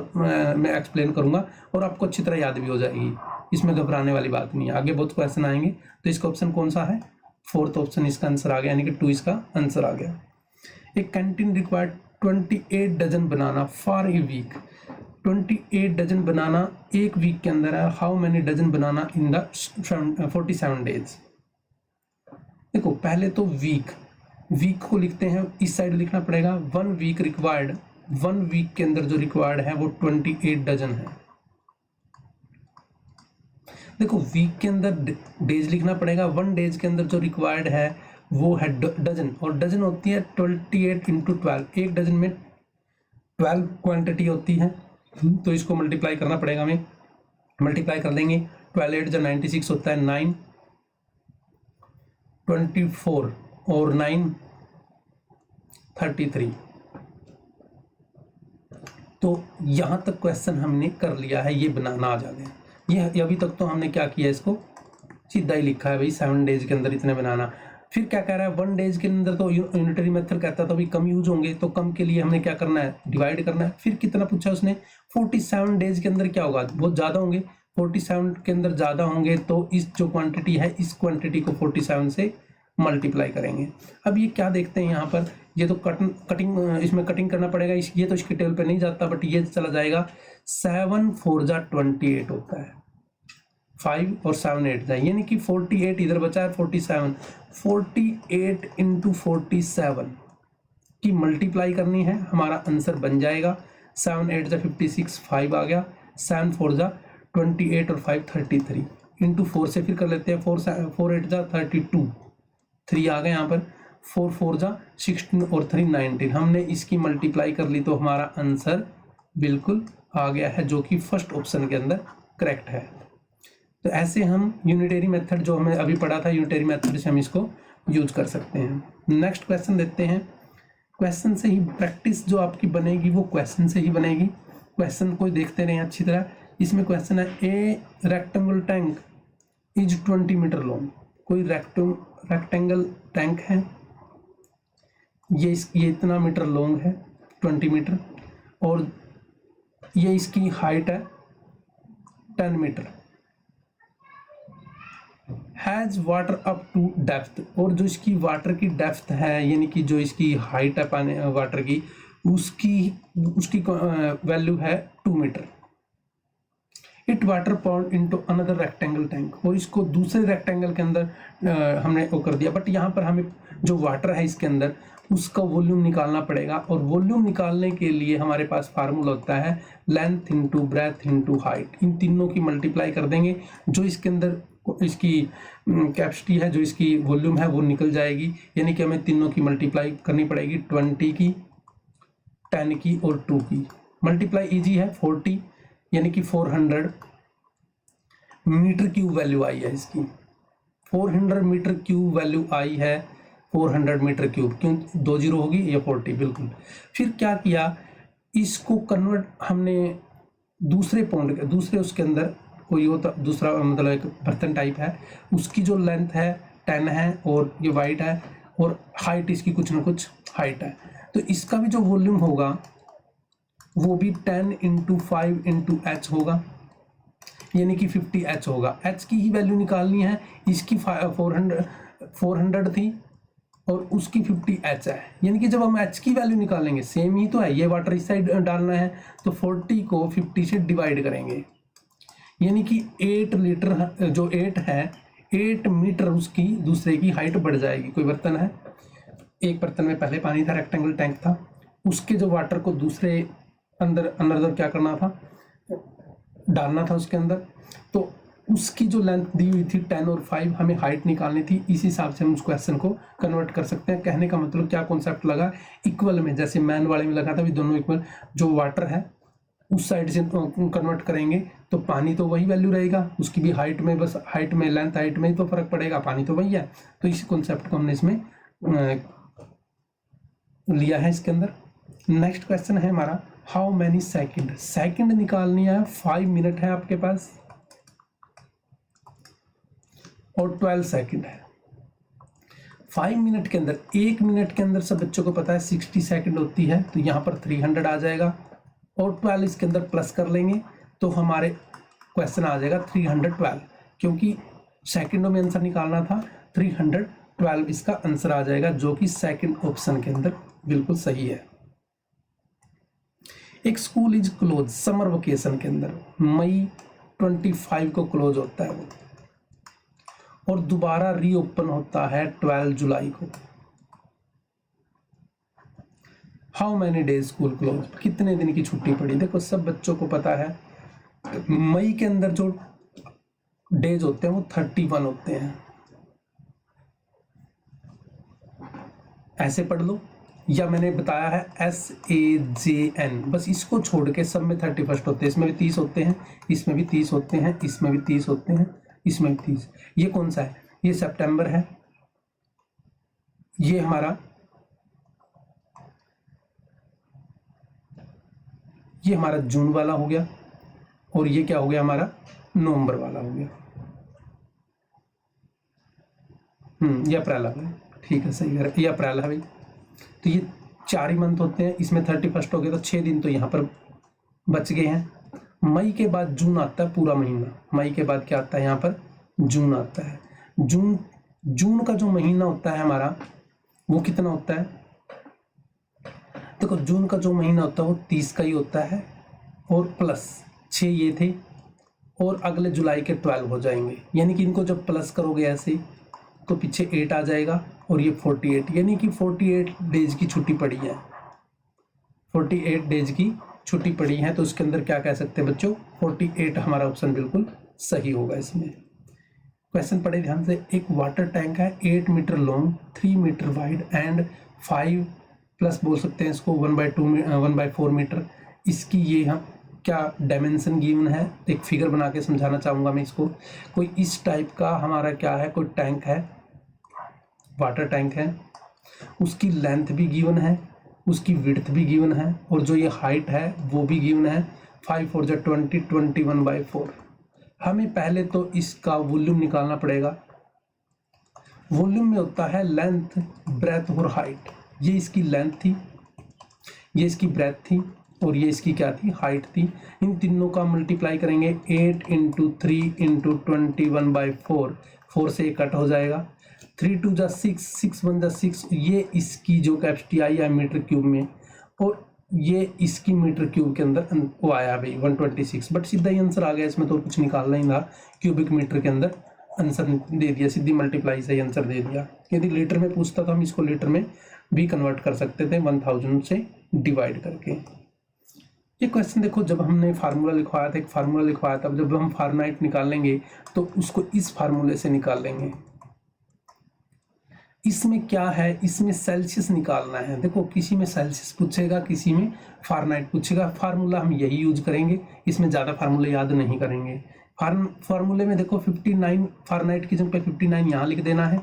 मैं एक्सप्लेन करूंगा और आपको अच्छी तरह याद भी हो जाएगी, इसमें घबराने वाली बात नहीं है। आगे बहुत क्वेश्चन आएंगे। तो इसका ऑप्शन कौन सा है, 4th ऑप्शन इसका आंसर आ गया, यानी कि 2 इसका आंसर आ गया। एक canteen required 28 dozen banana for a week. 28 dozen banana एक वीक के अंदर है। How many dozen banana in the 47 days. देखो पहले तो वीक को लिखते हैं, इस साइड लिखना पड़ेगा 1 वीक रिक्वायर्ड। 1 वीक के अंदर जो रिक्वायर्ड है वो 28 डजन है। देखो वीक के अंदर डेज लिखना पड़ेगा, 1 डेज के अंदर जो रिक्वायर्ड है वो है डजन, और डजन होती है 28 इंटू 12। एक डजन में 12 क्वांटिटी होती है, तो इसको मल्टीप्लाई करना पड़ेगा हमें। मल्टीप्लाई कर लेंगे, 12 8 जो 96 होता है, 9 24 और 9 33। तो यहां तक क्वेश्चन हमने कर लिया है, ये बनाना आ जाएगा। ये अभी तक तो हमने क्या किया, इसको सीधा ही लिखा है भाई 7 डेज के अंदर इतने बनाना। फिर क्या कह रहा है, 1 डेज के अंदर तो यूनिटरी मेथड कहता है तो अभी कम यूज होंगे, तो कम के लिए हमने क्या करना है, डिवाइड करना है। फिर कितना पूछा उसने, 47 डेज के अंदर क्या होगा, बहुत ज़्यादा होंगे। 47 के अंदर ज़्यादा होंगे तो इस जो क्वांटिटी है इस क्वांटिटी को 47 से मल्टीप्लाई करेंगे। अब ये क्या देखते हैं यहाँ पर, ये तो कटिंग इसमें कटिंग करना पड़ेगा। ये तो इसके टेबल पे नहीं जाता, बट ये चला जाएगा। 7 4 जा 28 होता है, 5 और 7 8 जाए, यानी कि 48 इधर बचा है 47। 48 इंटू 47 की मल्टीप्लाई करनी है, हमारा आंसर बन जाएगा 7 8 जा 56, 5 आ गया। 7 4 जा 28 और 5 33 इंटू 4 से फिर कर लेते हैं। 4 8 जा 32, 3 आ गए यहाँ पर। 4 4 जा 16 और 3 19। हमने इसकी मल्टीप्लाई कर ली तो हमारा आंसर बिल्कुल आ गया है, जो कि फर्स्ट ऑप्शन के अंदर करेक्ट है। तो ऐसे हम यूनिटरी मेथड जो हमें अभी पढ़ा था, यूनिटरी मेथड से हम इसको यूज कर सकते हैं। नेक्स्ट क्वेश्चन देखते हैं। क्वेश्चन से ही प्रैक्टिस जो आपकी बनेगी वो क्वेश्चन से ही बनेगी। क्वेश्चन को देखते रहें अच्छी तरह। इसमें क्वेश्चन है a rectangle tank is 20 metre long. कोई रेक्टेंगल टैंक है, ये इतना मीटर लॉन्ग है 20 मीटर, और ये इसकी हाइट है 10 metre. Has water up to depth, और जो इसकी वाटर की डेप्थ है यानी कि जो इसकी हाइट है पानी वाटर की, उसकी वैल्यू है 2 metre. It water pound into another rectangle tank, और इसको दूसरे रेक्टेंगल के अंदर हमने वो कर दिया। बट यहाँ पर हमें जो वाटर है इसके अंदर उसका वॉल्यूम निकालना पड़ेगा, और वॉल्यूम निकालने के लिए हमारे पास फार्मूला होता है length into breadth into height. इन तीनों की मल्टीप्लाई कर देंगे, जो इसके अंदर इसकी कैपेसिटी है, जो इसकी वॉल्यूम है वो निकल जाएगी। यानी कि हमें तीनों की मल्टीप्लाई करनी पड़ेगी, 20 की, 10 की और 2 की। मल्टीप्लाई इजी है, 40 यानी कि 400 मीटर क्यूब वैल्यू आई है इसकी। 400 मीटर क्यूब वैल्यू आई है, 400 मीटर क्यूब, क्यों 2 जीरो होगी, ये 40 बिल्कुल। फिर क्या किया, इसको कन्वर्ट हमने दूसरे पॉइंट, दूसरे उसके अंदर कोई होता दूसरा मतलब एक बर्तन टाइप है, उसकी जो लेंथ है 10 है और ये वाइड है, और हाइट इसकी कुछ ना कुछ हाइट है। तो इसका भी जो वॉल्यूम होगा वो भी 10 इंटू 5 इंटू एच होगा, यानी कि 50 एच होगा। एच की ही वैल्यू निकालनी है, इसकी 400 थी और उसकी 50 एच है। यानी कि जब हम एच की वैल्यू निकालेंगे, सेम ही तो है, ये वाटर इस साइड डालना है, तो 40 को 50 से डिवाइड करेंगे, यानी कि 8 लीटर जो 8 है 8 मीटर उसकी दूसरे की हाइट बढ़ जाएगी। कोई बर्तन है, एक बर्तन में पहले पानी था, रेक्टेंगल टैंक था, उसके जो वाटर को दूसरे अंदर क्या करना था, डालना था उसके अंदर, तो उसकी जो लेंथ दी हुई थी 10 और 5, हमें हाइट निकालनी थी। इस हिसाब से हम उस क्वेश्चन को कन्वर्ट कर सकते हैं। कहने का मतलब क्या कॉन्सेप्ट लगा, इक्वल में, जैसे मैन वाले में लगा था भी, दोनों इक्वल, जो वाटर है उस साइड से कन्वर्ट करेंगे तो पानी तो वही वैल्यू रहेगा, उसकी भी हाइट में, बस हाइट में, लेंथ हाइट में ही तो फर्क पड़ेगा, पानी तो वही है। तो इस कॉन्सेप्ट को हमने इसमें लिया है इसके अंदर। नेक्स्ट क्वेश्चन है हमारा, हाउ मैनी सेकंड। सेकंड निकालनी है, 5 मिनट है आपके पास और 12 सेकंड है। 5 मिनट के अंदर, 1 मिनट के अंदर सब बच्चों को पता है 60 सेकंड होती है, तो यहाँ पर 300 आ जाएगा, और 12 इसके अंदर प्लस कर लेंगे तो हमारे क्वेश्चन आ जाएगा 312, क्योंकि सेकंडों में आंसर निकालना था। 312 इसका आंसर आ जाएगा, जो कि सेकंड ऑप्शन के अंदर बिल्कुल सही है। एक school is close, summer vacation के अंदर मई 25 को क्लोज होता है वो, और दोबारा रीओपन होता है 12 जुलाई को। How many days school close, कितने दिन की छुट्टी पड़ी। देखो सब बच्चों को पता है मई के अंदर जो डेज होते हैं वो 31 होते हैं, ऐसे पढ़ लो, या मैंने बताया है SAJN, बस इसको छोड़ के सब में 31 होते हैं। इसमें भी 30 होते हैं, इसमें भी 30 होते हैं, इसमें भी 30 होते हैं, इसमें भी 30। ये कौन सा है, ये सितंबर है, ये हमारा जून वाला हो गया, और ये क्या हो गया हमारा, नवंबर वाला हो गया। ये अप्रैल आ गया, ठीक है सही है, ये अप्रैल है भाई। तो ये 4 ही मंथ होते हैं, इसमें 31 हो गया, तो 6 दिन तो यहाँ पर बच गए हैं। मई के बाद जून आता है पूरा महीना, मई के बाद क्या आता है यहाँ पर, जून आता है। जून का जो महीना होता है हमारा वो कितना होता है, देखो जून का जो महीना होता है वो 30 का ही होता है, और प्लस 6 ये थे, और अगले जुलाई के 12 हो जाएंगे, यानी कि इनको जब प्लस करोगे ऐसे तो पीछे 8 आ जाएगा, और ये 48, यानी कि 48 डेज की छुट्टी पड़ी है, 48 डेज की छुट्टी पड़ी है। तो इसके अंदर क्या कह सकते हैं बच्चों, 48 हमारा ऑप्शन बिल्कुल सही होगा इसमें। क्वेश्चन पढ़े ध्यान से। एक वाटर टैंक है 8 metre long, 3 metre wide and 5 plus बोल सकते हैं इसको 1/4 मीटर, इसकी ये हम क्या डायमेंशन गिवन है, एक फिगर बना के समझाना चाहूँगा मैं इसको। कोई इस टाइप का हमारा क्या है, कोई टैंक है, वाटर टैंक है, उसकी लेंथ भी गिवन है, उसकी विड्थ भी गिवन है, और जो ये हाइट है वो भी गिवन है 5 4 20 21/4। हमें पहले तो इसका वॉल्यूम निकालना पड़ेगा। वॉल्यूम में होता है लेंथ, ब्रेथ और हाइट। ये इसकी लेंथ थी, ये इसकी ब्रेथ थी, और ये इसकी क्या थी, हाइट थी। इन तीनों का मल्टीप्लाई करेंगे 8 × 3 × 21/4, 4 से कट हो जाएगा, 3 2 जा 6, 6 1 जा 6। ये इसकी जो कैपेसिटी आई है मीटर क्यूब में, और ये इसकी मीटर क्यूब के अंदर वो आया भाई 126। बट सीधा ही आंसर आ गया, इसमें तो कुछ निकालना ही था। क्यूबिक मीटर के अंदर आंसर दे दिया, सीधी मल्टीप्लाई से ही आंसर दे दिया। यदि लीटर में पूछता तो हम इसको लीटर में भी कन्वर्ट कर सकते थे 1000 से डिवाइड करके। ये क्वेश्चन देखो, जब हमने फार्मूला लिखवाया था, एक फार्मूला लिखवाया था, जब हम फारेनहाइट निकालेंगे तो उसको इस फार्मूले से निकालेंगे। इसमें क्या है, इसमें सेल्सियस निकालना है। देखो किसी में सेल्सियस पूछेगा, किसी में फारेनहाइट पूछेगा। फार्मूला हम यही यूज करेंगे, इसमें ज़्यादा फार्मूले याद नहीं करेंगे। फार्मूले में देखो 59 फारेनहाइट की जगह पे 59 यहाँ लिख देना है,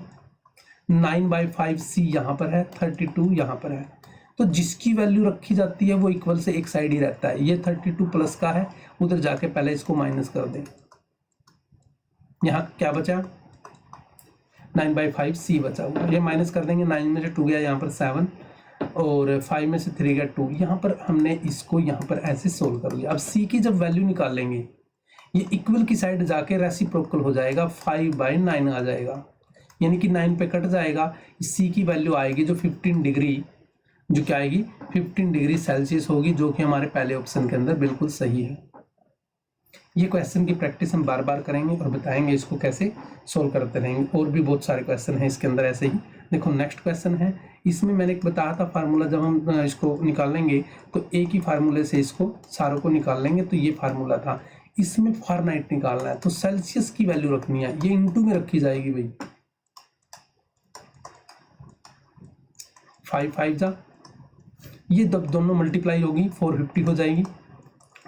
9/5 C यहाँ पर है, 32 यहाँ पर है। तो जिसकी वैल्यू रखी जाती है वो इक्वल से एक साइड ही रहता है। ये 32 प्लस का है, उधर जाके पहले इसको माइनस कर दें। यहाँ क्या बचा, 9/5 C बचा हुआ, ये माइनस कर देंगे। 9 में से 2 गया, यहाँ पर 7, और 5 में से 3 गया 2। यहाँ पर हमने इसको यहाँ पर ऐसे सोल्व कर लिया। अब C की जब वैल्यू निकालेंगे, ये इक्वल की साइड जाके रेसिप्रोकल हो जाएगा, 5/9 आ जाएगा, यानी कि 9 पे कट जाएगा। C की वैल्यू आएगी जो 15 डिग्री, जो क्या आएगी 15 डिग्री सेल्सियस होगी, जो कि हमारे पहले ऑप्शन के अंदर बिल्कुल सही है। ये क्वेश्चन की प्रैक्टिस हम बार बार करेंगे और बताएंगे इसको कैसे सोल्व करते रहेंगे। और भी बहुत सारे क्वेश्चन हैं इसके अंदर ऐसे ही। देखो नेक्स्ट क्वेश्चन है, इसमें मैंने एक बताया था फार्मूला, जब हम इसको निकालेंगे तो एक ही फार्मूले से इसको सारों को निकाल लेंगे। तो ये फार्मूला था, इसमें फारेनहाइट निकालना है तो सेल्सियस की वैल्यू रखनी है, ये इंटू में रखी जाएगी भाई। 5 5 जा, ये जब दोनों मल्टीप्लाई होगी 450 हो जाएगी,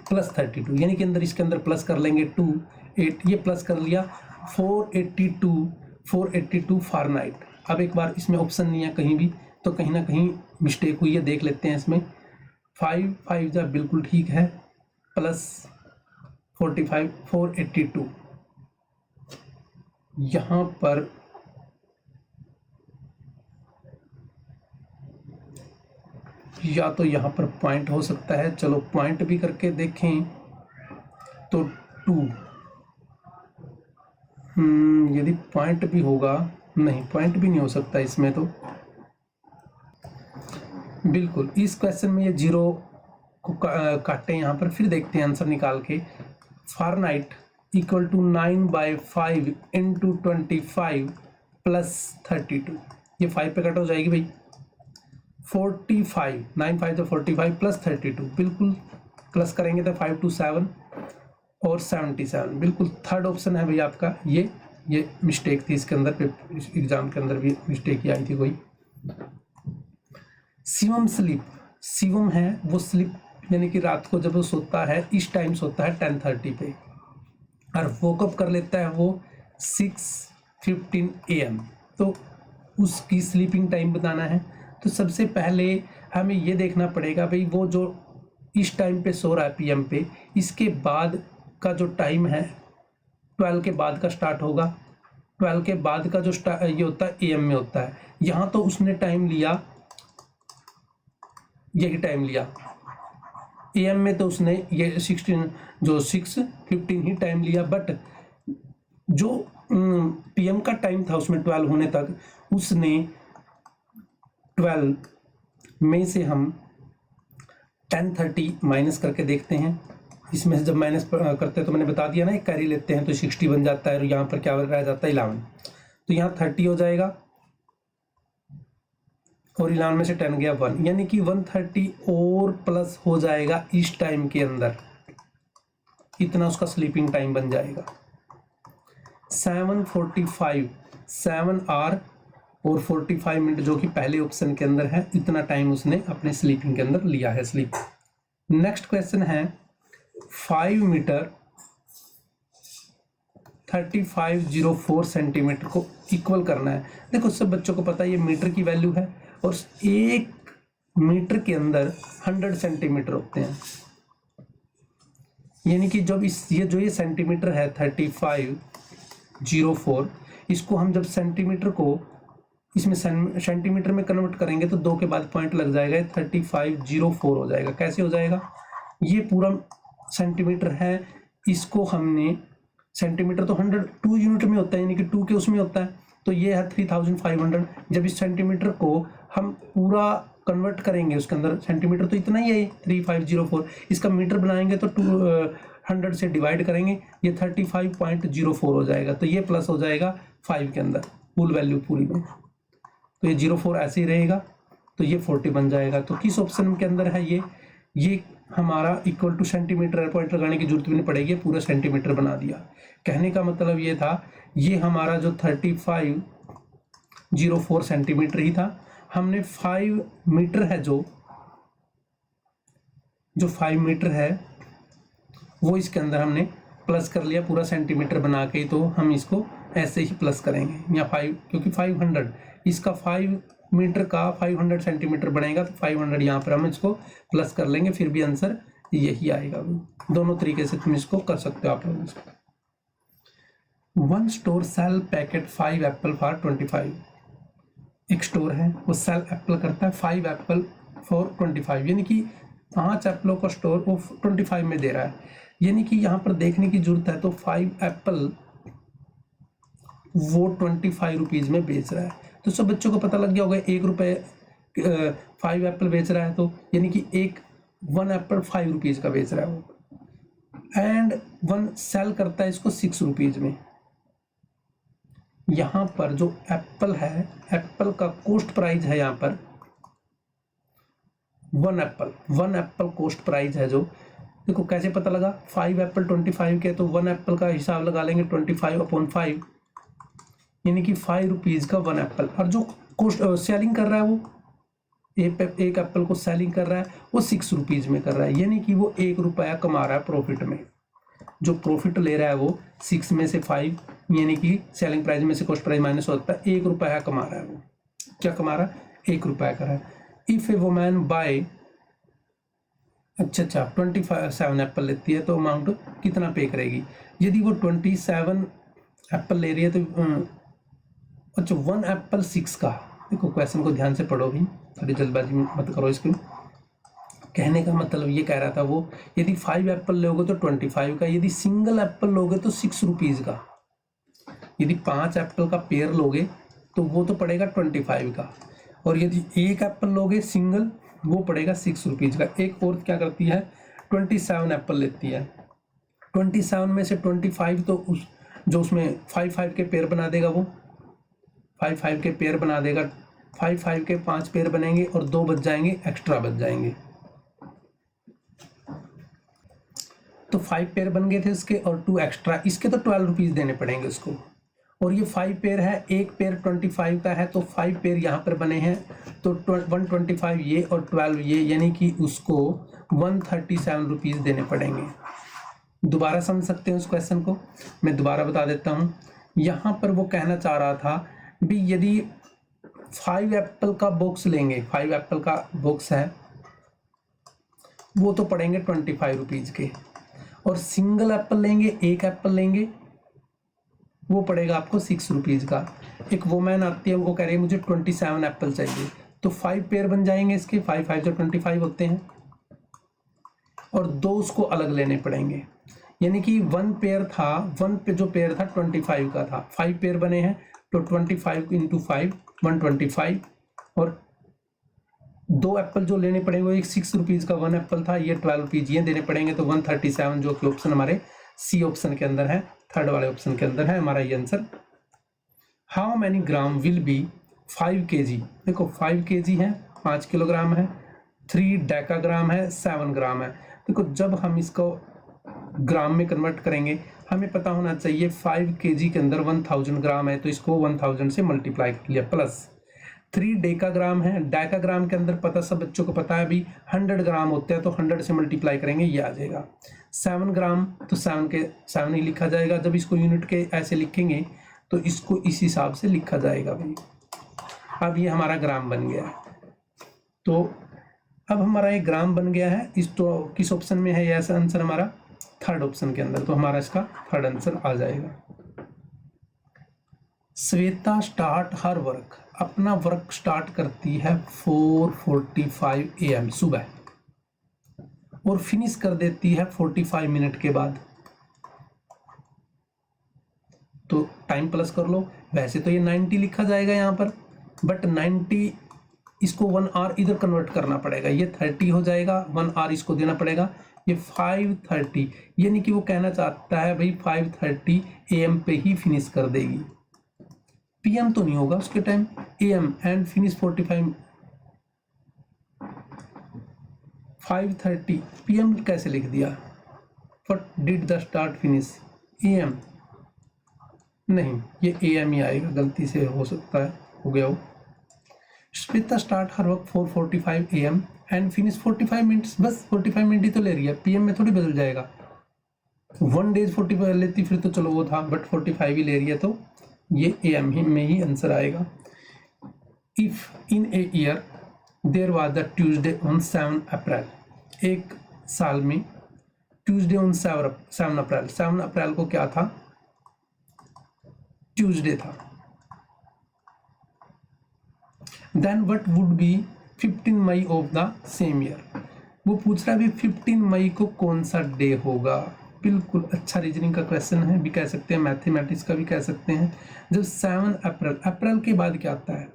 प्लस 32, यानी कि अंदर इसके अंदर प्लस कर लेंगे 2 8, ये प्लस कर लिया 482 फारेनहाइट। अब एक बार इसमें ऑप्शन नहीं है कहीं भी, तो कहीं ना कहीं मिस्टेक हुई है, देख लेते हैं इसमें। 5 5 जा बिल्कुल ठीक है, प्लस 45 482। यहाँ पर या तो यहाँ पर पॉइंट हो सकता है, चलो पॉइंट भी करके देखें तो 2। यदि पॉइंट भी होगा, नहीं पॉइंट भी नहीं हो सकता इसमें, तो बिल्कुल इस क्वेश्चन में ये 0 को काटे यहाँ पर। फिर देखते हैं आंसर निकाल के। फारेनहाइट इक्वल टू 9/5 × 25 + 32, ये 5 पे कट हो जाएगी भाई, 45, 9 5 तो 45 + 32, बिल्कुल प्लस करेंगे तो 5 2 7 और 77, बिल्कुल थर्ड ऑप्शन है भाई आपका। ये मिस्टेक थी इसके अंदर, एग्जाम के अंदर भी मिस्टेक ही आई थी कोई। शिवम स्लीप, शिवम है वो स्लीप, यानी कि रात को जब वो सोता है, इस टाइम सोता है 10:30 पे, और वोकअप कर लेता है वो 6:15 AM। तो उसकी स्लीपिंग टाइम बताना है। तो सबसे पहले हमें ये देखना पड़ेगा भाई, वो जो इस टाइम पे सो रहा है PM पे, इसके बाद का जो टाइम है 12 के बाद का स्टार्ट होगा। 12 के बाद का जो ये होता है AM में होता है। यहाँ तो उसने टाइम लिया, यही टाइम लिया AM में, तो उसने ये 6:15 ही टाइम लिया। बट जो PM का टाइम था उसमें 12 होने तक, उसने 12 में से हम 10:30 माइनस करके देखते हैं। इसमें से जब माइनस करते हैं तो मैंने बता दिया ना, एक कैरी लेते हैं तो 60 बन जाता है, और यहाँ पर क्या रह जाता है 11, तो यहाँ 30 हो जाएगा, और 11 में से 10 गया 1, यानी कि 130 और प्लस हो जाएगा इस टाइम के अंदर, इतना उसका स्लीपिंग टाइम बन जाएगा। 7:45, 7 आवर और 45 मिनट, जो कि पहले ऑप्शन के अंदर है, इतना टाइम उसने अपने स्लीपिंग के अंदर लिया है, स्लीप। नेक्स्ट क्वेश्चन है 5 मीटर 3504 सेंटीमीटर को इक्वल करना है। देखो सब बच्चों को पता है ये मीटर की वैल्यू है और 1 मीटर के अंदर 100 सेंटीमीटर होते हैं, यानी कि जब ये सेंटीमीटर है 3504, इसको हम जब सेंटीमीटर को इसमें सेंटीमीटर में कन्वर्ट करेंगे तो 2 के बाद पॉइंट लग जाएगा, 3504 हो जाएगा। कैसे हो जाएगा, ये पूरा सेंटीमीटर है, इसको हमने सेंटीमीटर तो 2 यूनिट में होता है, यानी कि 2 के उसमें होता है, तो ये है 3500। जब इस सेंटीमीटर को हम पूरा कन्वर्ट करेंगे उसके अंदर, सेंटीमीटर तो इतना ही है 3504, इसका मीटर बनाएंगे तो 200 से डिवाइड करेंगे, ये 35.04 हो जाएगा। तो ये प्लस हो जाएगा 5 के अंदर फुल वैल्यू पूरी में, तो ये 04 ऐसे ही रहेगा, तो ये 40 बन जाएगा। तो किस ऑप्शन के अंदर है ये हमारा इक्वल टू सेंटीमीटर, पॉइंट लगाने की जरूरत भी नहीं पड़ेगी, पूरा सेंटीमीटर बना दिया। कहने का मतलब ये था, ये हमारा जो 3504 सेंटीमीटर ही था, हमने 5 मीटर है जो 5 मीटर है वो इसके अंदर हमने प्लस कर लिया पूरा सेंटीमीटर बना के, तो हम इसको ऐसे ही प्लस करेंगे या 5, क्योंकि 500 इसका 5 मीटर का 500 सेंटीमीटर बनेगा, तो 500 यहाँ पर हम इसको प्लस कर लेंगे, फिर भी आंसर यही आएगा। दोनों तरीके से तुम इसको कर सकते हो आप लोग इसको। 1 store sell packet 5 apple for 25। एक स्टोर है वो सेल एप्पल करता है 5 एप्पल फॉर 25, यानी कि 5 एप्पलों का स्टोर वो 25 में दे रहा है, यानी कि यहाँ पर देखने की जरूरत है। तो 5 एप्पल वो 25 रुपीज़ में बेच रहा है, तो सब बच्चों को पता लग गया होगा 1 रुपये 5 एप्पल बेच रहा है, तो यानी कि 1 एप्पल 5 रुपीज़ का बेच रहा है वो, एंड 1 सेल करता है इसको 6 रुपीज़ में। यहाँ पर जो एप्पल है, एप्पल का कॉस्ट प्राइस है यहाँ पर 1 एप्पल कॉस्ट प्राइस है जो, देखो कैसे पता लगा, 5 एप्पल 25 के, तो 1 एप्पल का हिसाब लगा लेंगे 25/5, यानी कि 5 रुपीज़ का 1 एप्पल। और जो कॉस्ट सेलिंग कर रहा है वो एक एप्पल को सेलिंग कर रहा है वो 6 रुपीज़ में कर रहा है, यानी कि वो 1 रुपया कमा रहा है प्रॉफिट में। जो प्रॉफिट ले रहा है वो 6 में से 5, यानी कि सेलिंग प्राइस में से कॉस्ट प्राइस माइनस होता है, 1 रुपया कमा रहा है वो। क्या कमा रहा है, 1 रुपया कर रहा है। इफ़ ए वुमन बाय, अच्छा 27 एप्पल लेती है तो अमाउंट कितना पे करेगी। यदि वो 27 एप्पल ले रही है तो अच्छा 1 एप्पल 6 का, देखो क्वेश्चन को ध्यान से पढ़ो भी, थोड़ी जल्दबाजी मत करो इसको। कहने का मतलब ये कह रहा था वो, यदि 5 एप्पल लोगे तो 25 का, यदि सिंगल एप्पल लोगे तो 6 रुपीज़ का, यदि 5 एप्पल का पेयर लोगे तो वो तो पड़ेगा 25 का, और यदि 1 एप्पल लोगे सिंगल वो पड़ेगा 6 रुपीज़ का। एक औरत क्या करती है, 27 एप्पल लेती है, 27 में से 25 तो जो उसमें 5 के पेयर बना देगा, वो 5 के पेयर बना देगा, 5 के 5 पेयर बनेंगे और 2 बच जाएंगे, एक्स्ट्रा बच जाएंगे। तो 5 पेयर बन गए थे उसके और 2 एक्स्ट्रा, इसके तो 12 रुपीज़ देने पड़ेंगे उसको। और ये 5 पेयर है, एक पेयर 25 का है, तो 5 पेयर यहाँ पर बने हैं, तो 125 ये और 12 ये, यानी कि उसको 137 रुपीज़ देने पड़ेंगे। दोबारा समझ सकते हैं उस क्वेश्चन को, मैं दोबारा बता देता हूँ। यहाँ पर वो कहना चाह रहा था भी यदि 5 एप्पल का बॉक्स लेंगे, 5 एप्पल का बॉक्स है वो तो पड़ेंगे 25 रुपीज़ के, और सिंगल एप्पल लेंगे, 1 एप्पल लेंगे वो पड़ेगा आपको 6 रुपीज़ का। एक वोमैन आती है वो कह रही है मुझे 27 एप्पल चाहिए, तो 5 पेयर बन जाएंगे इसके, 5 जो 25 होते हैं, और 2 उसको अलग लेने पड़ेंगे, यानी कि 1 पेयर था, 1 पे जो पेयर था 25 का था, 5 पेयर बने हैं तो 25 × 5 125, और 2 एप्पल जो लेने पड़ेंगे वो एक 6 रुपीज़ का 1 एप्पल था, ये 12 रुपीज़ ये देने पड़ेंगे, तो 137 जो कि ऑप्शन हमारे सी ऑप्शन के अंदर है, थर्ड वाले ऑप्शन के अंदर है हमारा ये answer. How many gram will be 5 kg, देखो 5 kg है, 5 किलोग्राम है, 3 डेकाग्राम है, 7 ग्राम है। देखो जब हम इसको ग्राम में कन्वर्ट करेंगे हमें पता होना चाहिए 5 kg के अंदर 1000 ग्राम है, तो इसको 1000 से मल्टीप्लाई कर लिया, प्लस 3 डेकाग्राम है। डेकाग्राम के अंदर पता सब बच्चों को पता है भी 100 ग्राम होते हैं, तो 100 से मल्टीप्लाई करेंगे ये आ जाएगा। 7 ग्राम तो 7 के 7 ही लिखा जाएगा। जब इसको यूनिट के ऐसे लिखेंगे तो इसको इस हिसाब से लिखा जाएगा भाई। अब ये हमारा ग्राम बन गया है। तो अब हमारा ये ग्राम बन गया है। इस तो किस ऑप्शन में है ये ऐसा आंसर हमारा? थर्ड ऑप्शन के अंदर। तो हमारा इसका थर्ड आंसर आ जाएगा। श्वेता स्टार्ट हर वर्क, अपना वर्क स्टार्ट करती है 4:45 AM सुबह और फिनिश कर देती है 45 मिनट के बाद। तो टाइम प्लस कर लो। वैसे तो ये 90 लिखा जाएगा यहाँ पर, बट 90 इसको 1 आवर इधर कन्वर्ट करना पड़ेगा। ये 30 हो जाएगा, 1 आवर इसको देना पड़ेगा। ये 5:30 यानी कि वो कहना चाहता है भाई 5:30 AM पे ही फिनिश कर देगी। PM तो नहीं होगा उसके time, AM and finish 45 5:30 PM कैसे लिख दिया? But did the start finish AM नहीं, ये AM ही आएगा, गलती से हो सकता है हो गया हो। Shweta start her work 4:45 AM and finish 45 minutes. बस 45 मिनट ही तो ले रही है, PM में थोड़ी बदल जाएगा। 1 डेज 45 लेती फिर तो चलो वो था, बट 45 ही ले रही है, तो ये AM ही में ही आंसर आएगा। If in a year there was the Tuesday on 7 April, एक साल में ट्यूसडे ऑन 7 अप्रैल, 7 अप्रैल को क्या था? ट्यूसडे था। Then what would be 15 May of the same year. वो पूछ रहा है भी 15 मई को कौन सा डे होगा। बिल्कुल अच्छा रीजनिंग का क्वेश्चन है, भी कह सकते हैं, मैथमेटिक्स का भी कह सकते हैं। जब 7 अप्रैल, अप्रैल के बाद क्या आता है?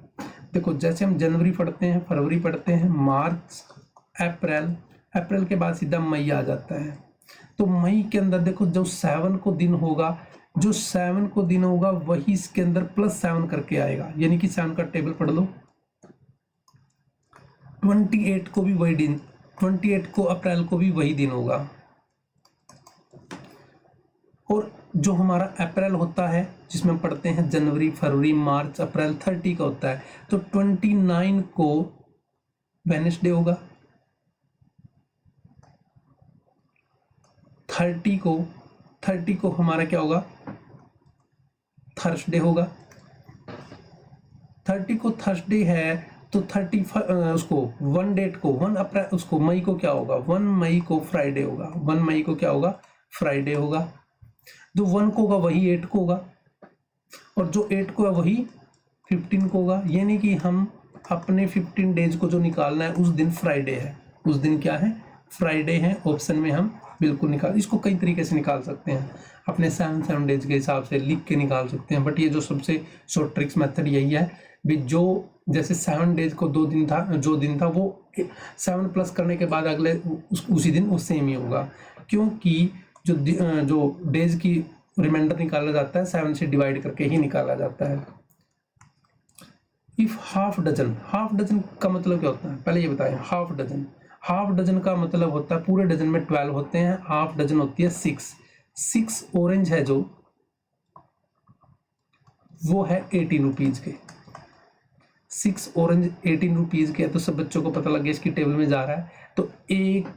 देखो जैसे हम जनवरी पढ़ते हैं, फरवरी पढ़ते हैं, मार्च, अप्रैल, अप्रैल के बाद सीधा मई आ जाता है। तो मई के अंदर देखो जो 7 को दिन होगा, जो 7 को दिन होगा वही इसके अंदर +7 करके आएगा, यानी कि 7 का टेबल पढ़ लो। 28 को भी वही दिन, 28 को अप्रैल को भी वही दिन होगा। और जो हमारा अप्रैल होता है जिसमें हम पढ़ते हैं जनवरी, फरवरी, मार्च, अप्रैल 30 का होता है, तो 29 को वेडनेसडे होगा। 30 को हमारा क्या होगा? थर्सडे होगा। 30 को थर्सडे है तो 35 उसको 1 डेट को 1 अप्रैल उसको मई को क्या होगा? 1 मई को फ्राइडे होगा। 1 मई को क्या होगा? फ्राइडे होगा। जो 1 को होगा वही 8 को होगा, और जो 8 को है वही 15 को होगा। यानी कि हम अपने 15 डेज को जो निकालना है उस दिन फ्राइडे है, उस दिन क्या है? फ्राइडे है। ऑप्शन में हम बिल्कुल निकाल, इसको कई तरीके से निकाल सकते हैं, अपने 7 डेज के हिसाब से लिख के निकाल सकते हैं, बट ये जो सबसे शॉर्ट ट्रिक्स मेथड यही है भी। जो जैसे 7 डेज को 2 दिन था, जो दिन था वो 7 प्लस करने के बाद अगले उसी दिन वो सेम ही होगा, क्योंकि जो डेज की रिमाइंडर निकाला जाता है 7 से डिवाइड करके ही निकाला जाता है। If half dozen, half dozen का मतलब क्या होता है पहले ये बताएं। हाफ डजन का मतलब होता है पूरे डजन में 12 होते हैं, हाफ डजन होती है 6 ऑरेंज है जो वो है 18 रुपीज के। 6 ऑरेंज 18 रुपीज के, तो सब बच्चों को पता लग गया इसकी टेबल में जा रहा है। तो एक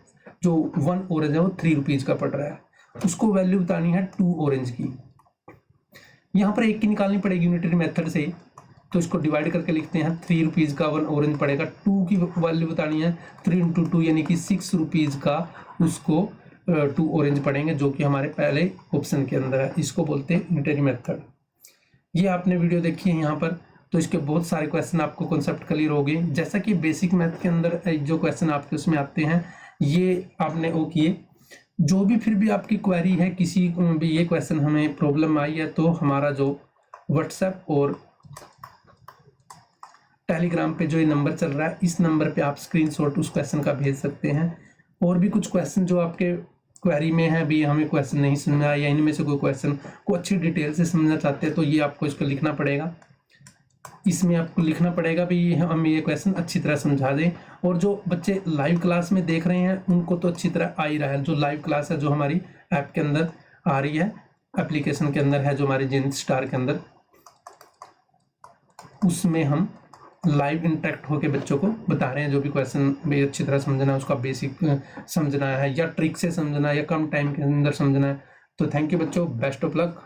जो 1 ऑरेंज है वो 3 रुपीज का पड़ रहा है, उसको वैल्यू बतानी है 2 ऑरेंज की। यहाँ पर एक की निकालनी पड़ेगी यूनिटरी मेथड से, तो इसको डिवाइड करके लिखते हैं। 3 रुपीज का 1 ऑरेंज पड़ेगा। 2 की वैल्यू बतानी है, 3 × 2 यानी कि 6 रुपीज का उसको 2 ऑरेंज पड़ेंगे, जो कि हमारे पहले ऑप्शन के अंदर है। इसको बोलते हैं यूनिटरी मेथड। ये आपने वीडियो देखी है यहाँ पर, तो इसके बहुत सारे क्वेश्चन आपको कॉन्सेप्ट क्लियर हो गए। जैसा कि बेसिक मैथ के अंदर जो क्वेश्चन आपके उसमें आते हैं ये आपने वो किए। जो भी फिर भी आपकी क्वेरी है, किसी भी ये क्वेश्चन हमें प्रॉब्लम आई है, तो हमारा जो व्हाट्सएप और टेलीग्राम पे जो ये नंबर चल रहा है, इस नंबर पे आप स्क्रीनशॉट उस क्वेश्चन का भेज सकते हैं। और भी कुछ क्वेश्चन जो आपके क्वेरी में है भी, हमें क्वेश्चन नहीं समझ में आया या इनमें से कोई क्वेश्चन को अच्छी डिटेल से समझना चाहते हैं, तो ये आपको इसको लिखना पड़ेगा। इसमें आपको लिखना पड़ेगा भी हम ये क्वेश्चन अच्छी तरह समझा दें। और जो बच्चे लाइव क्लास में देख रहे हैं उनको तो अच्छी तरह आ ही रहा है। जो लाइव क्लास है जो हमारी ऐप के अंदर आ रही है, एप्लीकेशन के अंदर है, जो हमारे जिन स्टार के अंदर, उसमें हम लाइव इंटरेक्ट होकर बच्चों को बता रहे हैं, जो भी क्वेश्चन भी अच्छी तरह समझना है उसका बेसिक समझना है या ट्रिक से समझना है या कम टाइम के अंदर समझना है। तो थैंक यू बच्चों, बेस्ट ऑफ लक।